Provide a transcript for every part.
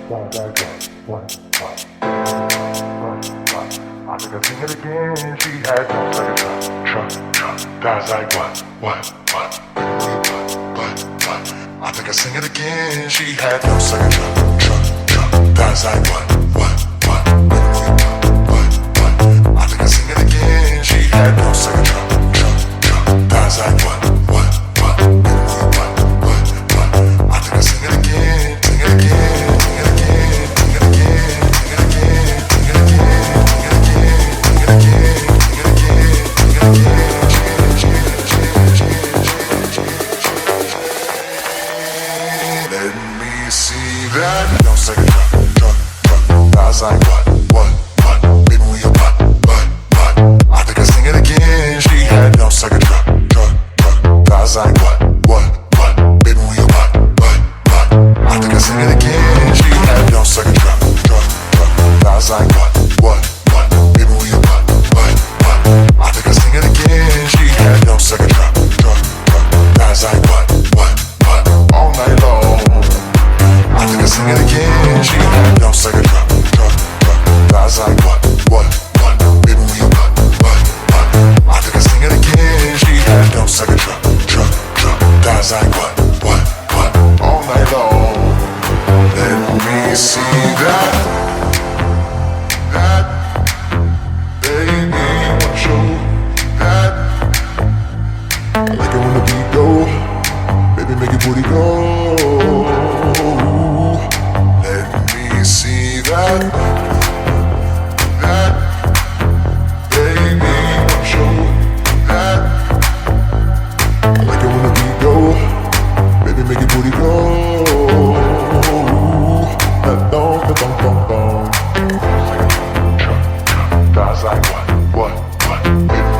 I think I sing it again. She had no second truck. That's like what? I think I sing it again. She had no second truck. That's like what? I think I sing it again. She had no second truck. That's like what? I think I sing it again. Sing it again. Sing it again. Sing it again. Sing it again. Sing it again. Sing it again. Sing it again. Sing it again. Let me see that. No second truck. That's like what? Baby, move your butt. I think I sing it again. She had no second truck. That's like what? Baby, move your butt. I think I sing it again. She had no second truck. That's like what? Baby, move your butt. I think I sing it again. She had no second truck. That's like what? All night long. I think I sing it again. She had no second truck. That's like what? Baby, move your butt. I think I sing it again. She had no second truck. That's like what? All night long. Let me see that. Baby, want you that. I like it when the beat go. Baby, make your booty go. Let me see that. Baby, want you that. I like it when the beat go. Baby, make your booty go. That's like what? Baby,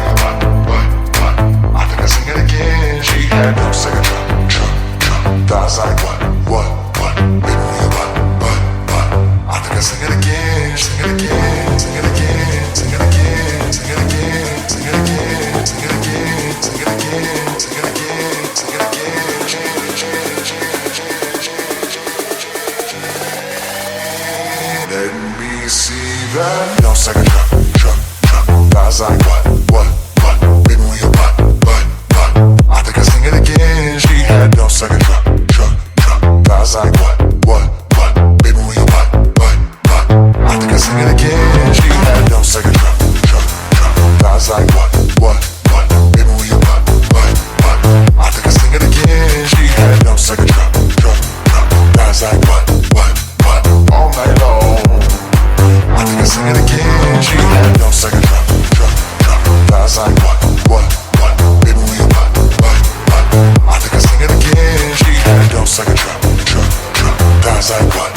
I think I sing it again. She had no second truck. That's like what? Baby, I think I sing it again. Sing it again. Sing it again. Sing it again. Sing it again. Sing it again. Sing it again. Sing it again. Sing it again. Sing it again. Let me see that. No second truck. That's like what? Baby, move your butt. I think I sing it again. She had no second truck. That's like what? Baby, move your butt. I think I sing it again. She had no second truck. That's like what? Baby, move your butt. I think I sing it again. She had no second truck. That's like what? All night long. I think I sing it again. She had no second truck. That's like what? Baby, move your butt. I think I sing it again. She had no second truck. That's like what?